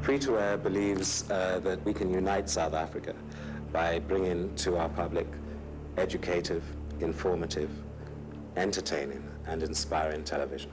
Free2Air believes that we can unite South Africa by bringing to our public educative, informative, entertaining, and inspiring television.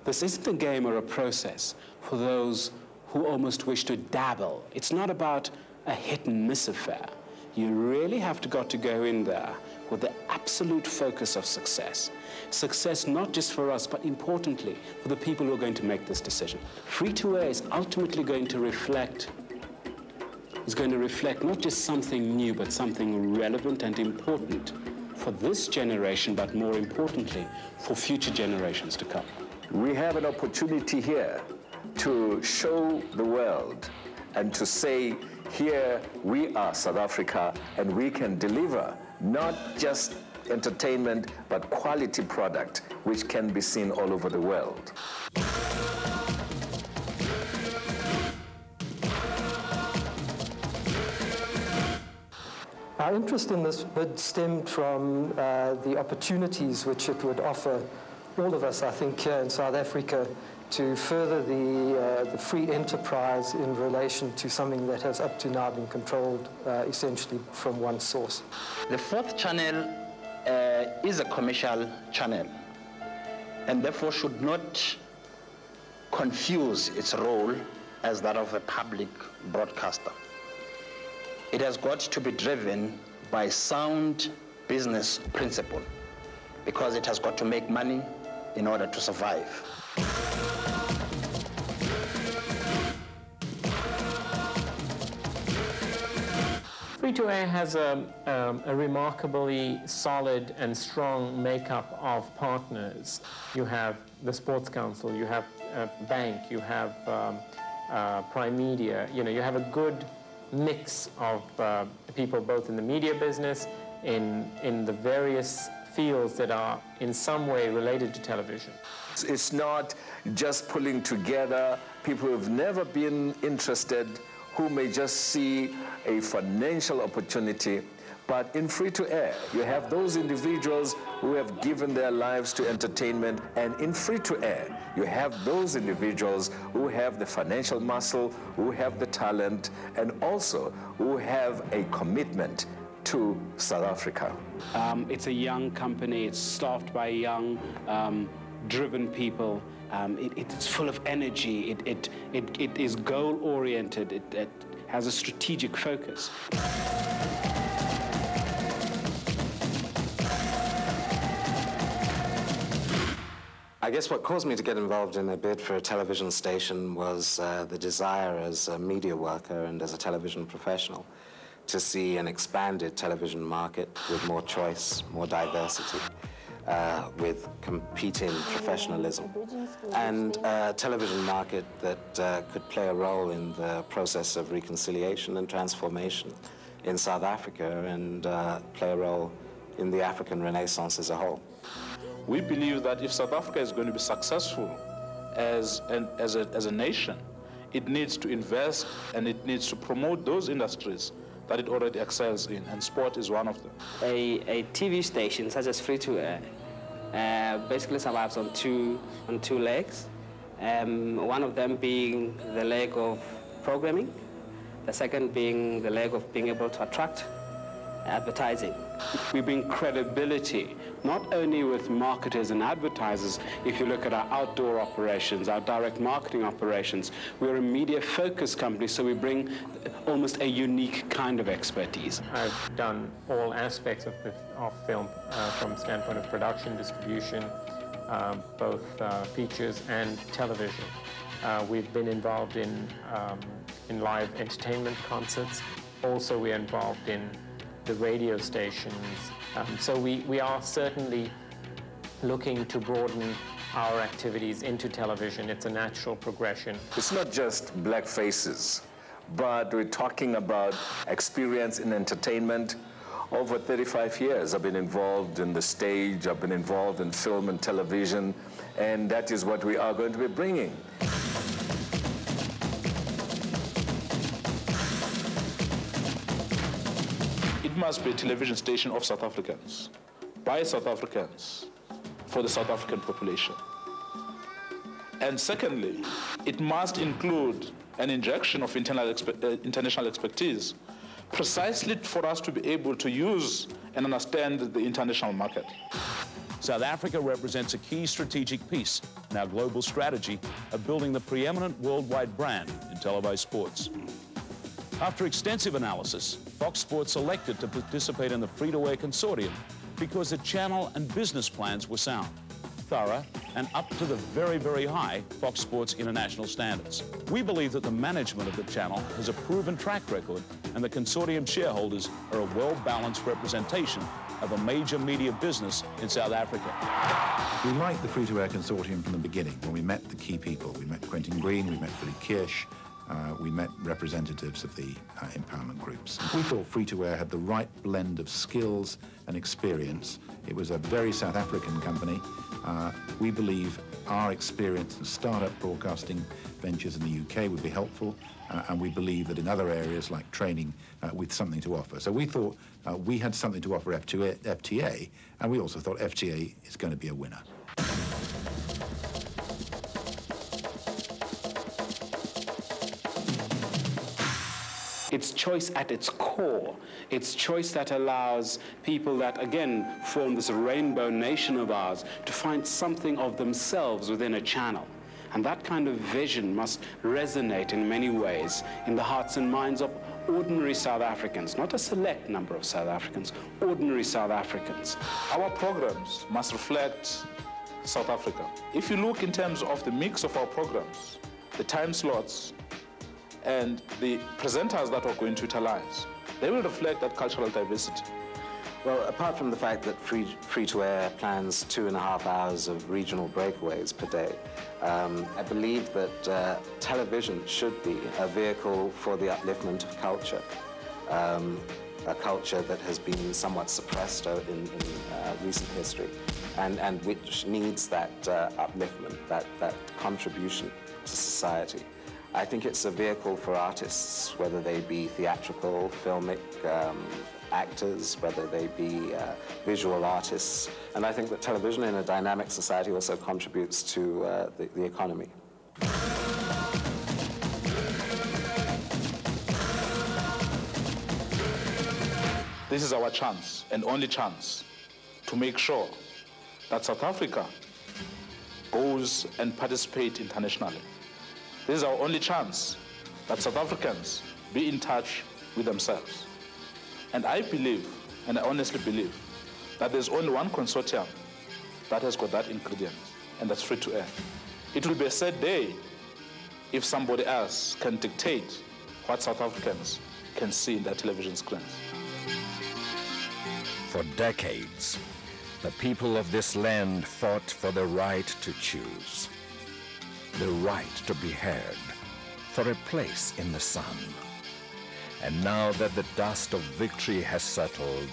This isn't a game or a process for those who almost wish to dabble. It's not about a hit-and-miss affair. You really have to go in there with the absolute focus of success. Success not just for us, but importantly, for the people who are going to make this decision. Free2Air is ultimately going to reflect not just something new, but something relevant and important for this generation, but more importantly, for future generations to come. We have an opportunity here to show the world and to say, here we are South Africa, and we can deliver not just entertainment, but quality product, which can be seen all over the world. Our interest in this bid stemmed from the opportunities which it would offer all of us, I think, here in South Africa to further the free enterprise in relation to something that has up to now been controlled essentially from one source. The fourth channel is a commercial channel and therefore should not confuse its role as that of a public broadcaster. It has got to be driven by sound business principle because it has got to make money in order to survive. Free2Air has a remarkably solid and strong makeup of partners. You have the Sports Council, you have Bank, you have Prime Media. You have a good mix of people both in the media business, in the various fields that are in some way related to television. It's not just pulling together people who have never been interested, who may just see a financial opportunity, but in Free2Air, you have those individuals who have given their lives to entertainment, and in Free2Air, you have those individuals who have the financial muscle, who have the talent, and also who have a commitment to South Africa. It's a young company. It's staffed by young, driven people. It's full of energy. It is goal-oriented. It has a strategic focus. I guess what caused me to get involved in a bid for a television station was the desire as a media worker and as a television professional to see an expanded television market with more choice, more diversity, with competing professionalism, and a television market that could play a role in the process of reconciliation and transformation in South Africa and play a role in the African Renaissance as a whole. We believe that if South Africa is going to be successful as a nation, it needs to invest and it needs to promote those industries that it already excels in, and sport is one of them. A TV station such as Free2Air basically survives on two legs. One of them being the leg of programming, the second being the leg of being able to attract advertising. We bring credibility, not only with marketers and advertisers. If you look at our outdoor operations, our direct marketing operations, we're a media-focused company, so we bring almost a unique kind of expertise. I've done all aspects of film from the standpoint of production, distribution, both features and television. We've been involved in live entertainment concerts. Also, we're involved in the radio stations. So we are certainly looking to broaden our activities into television. It's a natural progression. It's not just black faces, but we're talking about experience in entertainment. Over 35 years I've been involved in the stage, I've been involved in film and television, and that is what we are going to be bringing. It must be a television station of South Africans, by South Africans, for the South African population. And secondly, it must include an injection of international expertise, precisely for us to be able to use and understand the international market. South Africa represents a key strategic piece in our global strategy of building the preeminent worldwide brand in televised sports. After extensive analysis, Fox Sports selected to participate in the free-to-air consortium because the channel and business plans were sound, thorough, and up to the very, very high Fox Sports international standards. We believe that the management of the channel has a proven track record, and the consortium shareholders are a well-balanced representation of a major media business in South Africa. We liked the free-to-air consortium from the beginning. When we met the key people, we met Quentin Green, we met Billy Kirsch, we met representatives of the empowerment groups. We thought free-to-air had the right blend of skills and experience. It was a very South African company. We believe our experience in startup broadcasting ventures in the UK would be helpful, and we believe that in other areas like training, with something to offer. So we thought we had something to offer FTA, and we also thought FTA is going to be a winner. It's choice at its core. It's choice that allows people that, again, form this rainbow nation of ours to find something of themselves within a channel. And that kind of vision must resonate in many ways in the hearts and minds of ordinary South Africans, not a select number of South Africans, ordinary South Africans. Our programs must reflect South Africa. If you look in terms of the mix of our programs, the time slots, and the presenters that we're going to utilize, they will reflect that cultural diversity. Well, apart from the fact that free-to-air plans 2.5 hours of regional breakaways per day, I believe that television should be a vehicle for the upliftment of culture, a culture that has been somewhat suppressed in recent history, and which needs that upliftment, that contribution to society. I think it's a vehicle for artists, whether they be theatrical, filmic, actors, whether they be visual artists. And I think that television in a dynamic society also contributes to the economy. This is our chance, and only chance, to make sure that South Africa goes and participates internationally. This is our only chance that South Africans be in touch with themselves. And I believe, and I honestly believe, that there's only one consortium that has got that ingredient, and that's free-to-air. It will be a sad day if somebody else can dictate what South Africans can see in their television screens. For decades, the people of this land fought for the right to choose, the right to be heard, for a place in the sun. And now that the dust of victory has settled,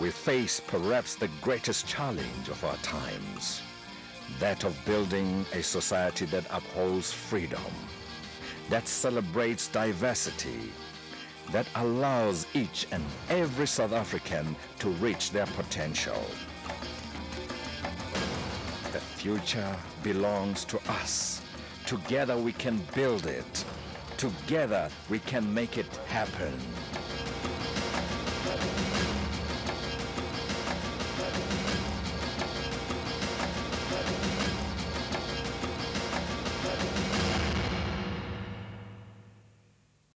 we face perhaps the greatest challenge of our times, that of building a society that upholds freedom, that celebrates diversity, that allows each and every South African to reach their potential. The future belongs to us. Together we can build it. Together we can make it happen.